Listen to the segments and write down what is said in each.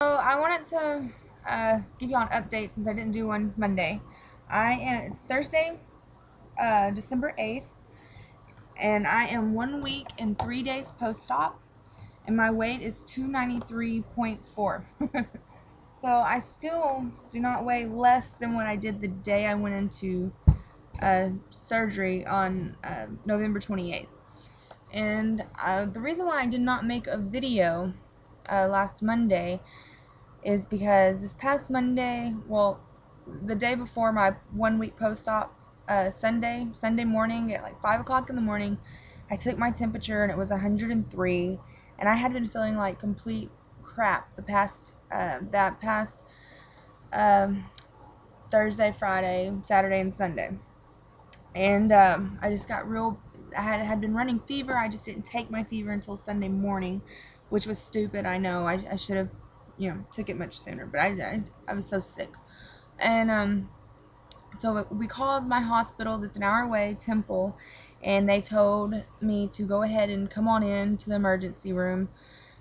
So I wanted to give you an update since I didn't do one Monday. It's Thursday, December 8th, and I am 1 week and 3 days post-op, and my weight is 293.4. So I still do not weigh less than what I did the day I went into surgery on November 28th. And the reason why I did not make a video last Monday is because this past Monday, well, the day before my 1 week post-op, Sunday morning at like 5 o'clock in the morning, I took my temperature and it was 103, and I had been feeling like complete crap that past um, Thursday, Friday, Saturday, and Sunday. And I just got I had been running fever. I just didn't take my fever until Sunday morning, which was stupid. I know I should have, took it much sooner, but I was so sick. And so we called my hospital that's an hour away, Temple, and they told me to go ahead and come on in to the emergency room.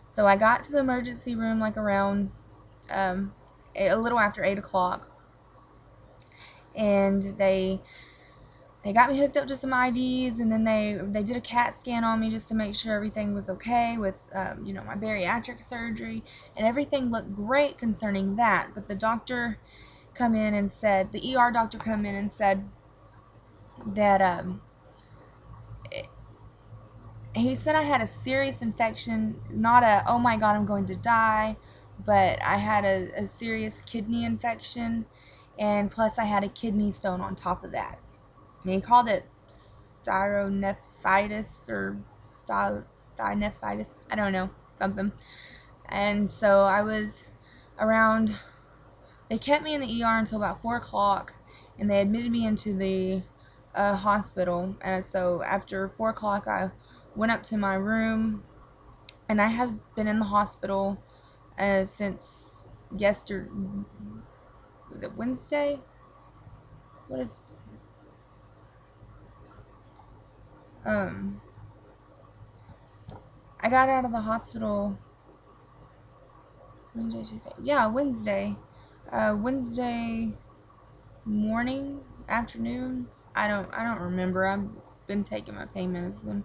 So I got to the emergency room like around a little after 8 o'clock, and they got me hooked up to some IVs, and then they did a CAT scan on me just to make sure everything was okay with my bariatric surgery, and everything looked great concerning that. But the doctor come in and said, the ER doctor come in and said that he said I had a serious infection, not a oh my god I'm going to die, but I had a serious kidney infection, and plus I had a kidney stone on top of that. And he called it styronephitis or stynephitis, I don't know, something. And so I was around, they kept me in the ER until about 4 o'clock, and they admitted me into the hospital. And so after 4 o'clock, I went up to my room, and I have been in the hospital since yesterday, was it Wednesday? What is, I got out of the hospital Wednesday, Tuesday. Yeah, Wednesday. Wednesday morning, afternoon. I don't remember. I've been taking my pain medicine.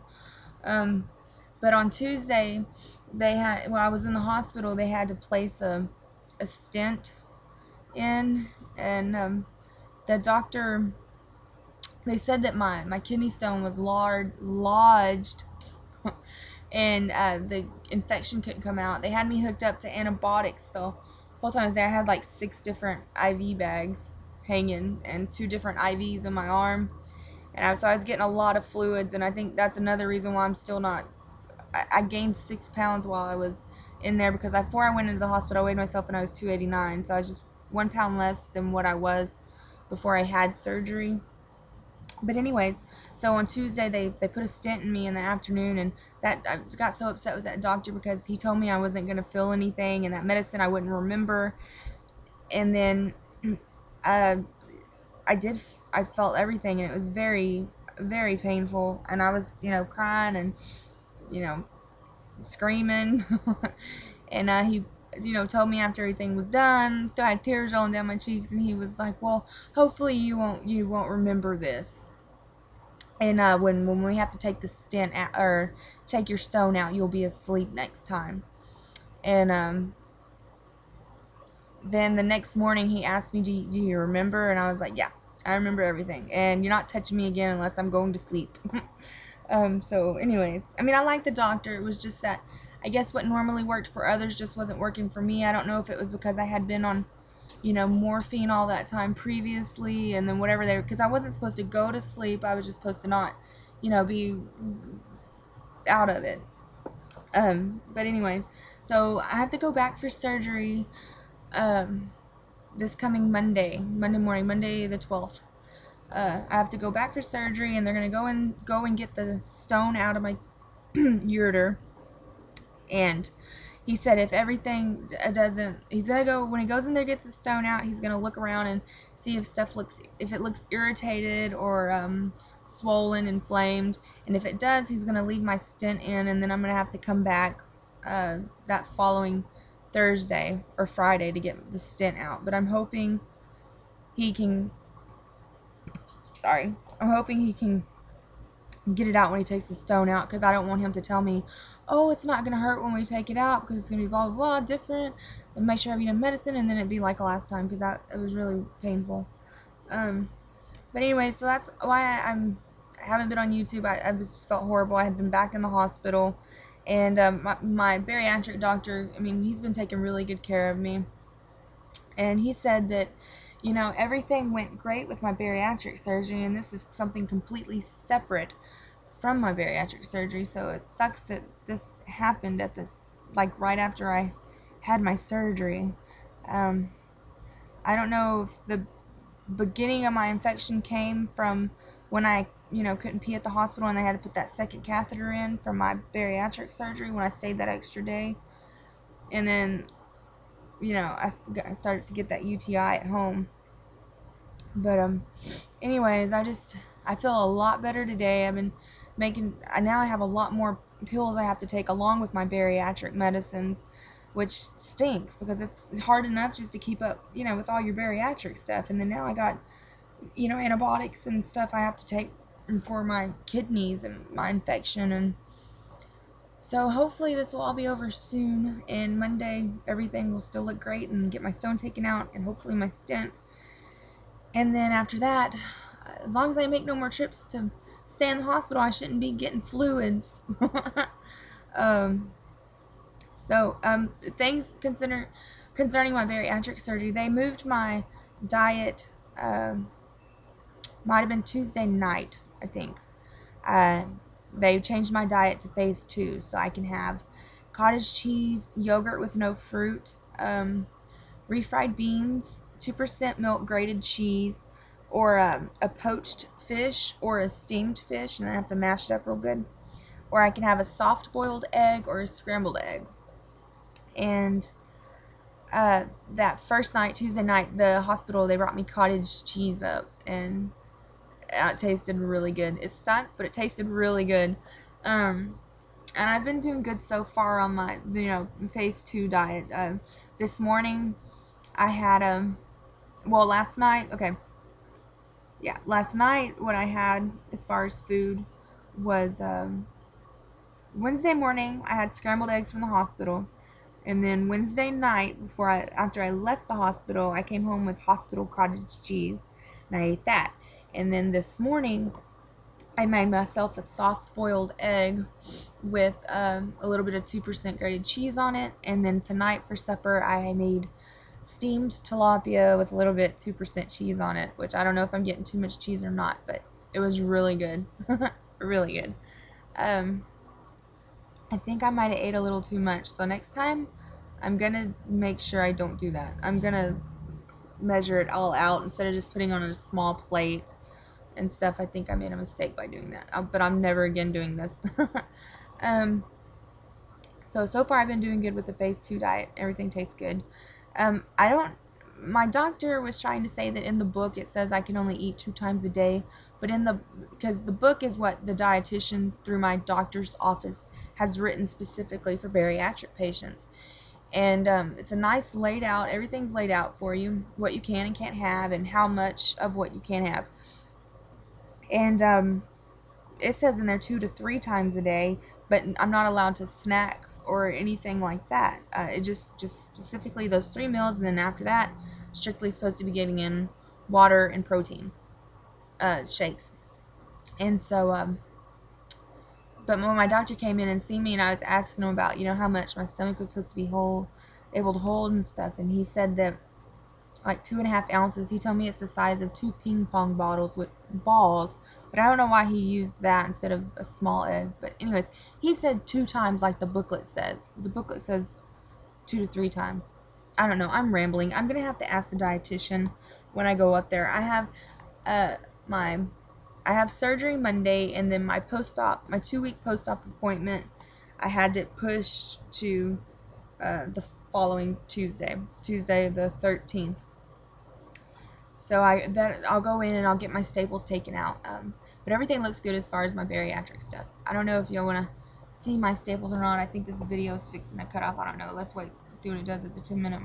But on Tuesday, I was in the hospital, they had to place a stent in, and the doctor, they said that my kidney stone was lodged and the infection couldn't come out. They had me hooked up to antibiotics the whole time I was there. I had like 6 different IV bags hanging and 2 different IVs in my arm, and so I was getting a lot of fluids, and I think that's another reason why I'm still not. I gained 6 pounds while I was in there, because before I went into the hospital I weighed myself and I was 289, so I was just 1 pound less than what I was before I had surgery. But anyways, so on Tuesday they put a stent in me in the afternoon, and that I got so upset with that doctor because he told me I wasn't going to feel anything, and that medicine I wouldn't remember. And then uh, I felt everything, and it was very, very painful, and I was, crying and, you know, screaming. And he, told me after everything was done, still had tears rolling down my cheeks, and he was like, well, hopefully you won't remember this. And when we have to take the stent out, or take your stone out, you'll be asleep next time. And then the next morning he asked me, do you remember? And I was like, yeah, I remember everything, and you're not touching me again unless I'm going to sleep. So anyways, I mean, I like the doctor. It was just that I guess what normally worked for others just wasn't working for me. I don't know if it was because I had been on, morphine all that time previously, and then whatever because I wasn't supposed to go to sleep. I was just supposed to not, be out of it. But anyways, so I have to go back for surgery this coming Monday morning, Monday the 12th. I have to go back for surgery, and they're gonna go and get the stone out of my ureter. And he said if everything doesn't, he's gonna go, when he goes in there to get the stone out, he's gonna look around and see if it looks irritated or swollen, inflamed, and if it does, he's gonna leave my stent in, and then I'm gonna have to come back that following Thursday or Friday to get the stent out, but I'm hoping he can, I'm hoping he can get it out when he takes the stone out, because I don't want him to tell me, oh, it's not going to hurt when we take it out because it's going to be blah, blah, blah, different, and make sure I have enough medicine, and then it'd be like last time, because it was really painful. But anyway, so that's why I haven't been on YouTube. I just felt horrible. I had been back in the hospital, and my bariatric doctor, I mean, he's been taking really good care of me, and he said that, you know, everything went great with my bariatric surgery, and this is something completely separate from my bariatric surgery, so it sucks that this happened at this, like, right after I had my surgery. I don't know if the beginning of my infection came from when I, you know, couldn't pee at the hospital and they had to put that second catheter in from my bariatric surgery when I stayed that extra day, and then, you know, I started to get that UTI at home. But anyways, I feel a lot better today. I've been now I have a lot more pills I have to take along with my bariatric medicines, which stinks because it's hard enough just to keep up, you know, with all your bariatric stuff, and then now I got, you know, antibiotics and stuff I have to take for my kidneys and my infection. And so hopefully this will all be over soon, and Monday everything will still look great, and get my stone taken out, and hopefully my stent. And then after that, as long as I make no more trips to stay in the hospital, I shouldn't be getting fluids. Things concerning my bariatric surgery, they moved my diet, might have been Tuesday night, I think. They changed my diet to phase 2, so I can have cottage cheese, yogurt with no fruit, refried beans, 2% milk, grated cheese, or a poached fish or a steamed fish, and I have to mash it up real good. Or I can have a soft boiled egg or a scrambled egg. And that first night, Tuesday night, the hospital, they brought me cottage cheese up, and it tasted really good. It stunk, but it tasted really good. And I've been doing good so far on my, you know, phase 2 diet. This morning I had last night, last night what I had as far as food was Wednesday morning I had scrambled eggs from the hospital, and then Wednesday night after I left the hospital, I came home with hospital cottage cheese, and I ate that. And then this morning I made myself a soft boiled egg with a little bit of 2% grated cheese on it, and then tonight for supper I made steamed tilapia with a little bit 2% cheese on it, which I don't know if I'm getting too much cheese or not, but it was really good. Really good. I think I might have ate a little too much, so next time I'm gonna make sure I don't do that. I'm gonna measure it all out instead of just putting on a small plate and stuff. I think I made a mistake by doing that, but I'm never again doing this. So far I've been doing good with the phase 2 diet. Everything tastes good. My doctor was trying to say that in the book it says I can only eat 2 times a day, but because the book is what the dietitian through my doctor's office has written specifically for bariatric patients. And it's a nice laid out, everything's laid out for you, what you can and can't have, and how much of what you can have. And it says in there 2 to 3 times a day, but I'm not allowed to snack or anything like that. It just specifically those 3 meals, and then after that, strictly supposed to be getting in water and protein shakes. And so, but when my doctor came in and seen me, and I was asking him about, you know, how much my stomach was supposed to be able to hold and stuff, and he said that like 2.5 ounces. He told me it's the size of 2 ping pong bottles with balls, but I don't know why he used that instead of a small egg. But anyways, he said 2 times like the booklet says. The booklet says 2 to 3 times. I don't know. I'm rambling. I'm gonna have to ask the dietitian when I go up there. I have surgery Monday, and then my 2-week post-op appointment, I had it pushed to the following Tuesday the 13th. So I'll go in and I'll get my staples taken out. But everything looks good as far as my bariatric stuff. I don't know if y'all want to see my staples or not. I think this video is fixing to cut off. I don't know. Let's wait, see what it does at the 10-minute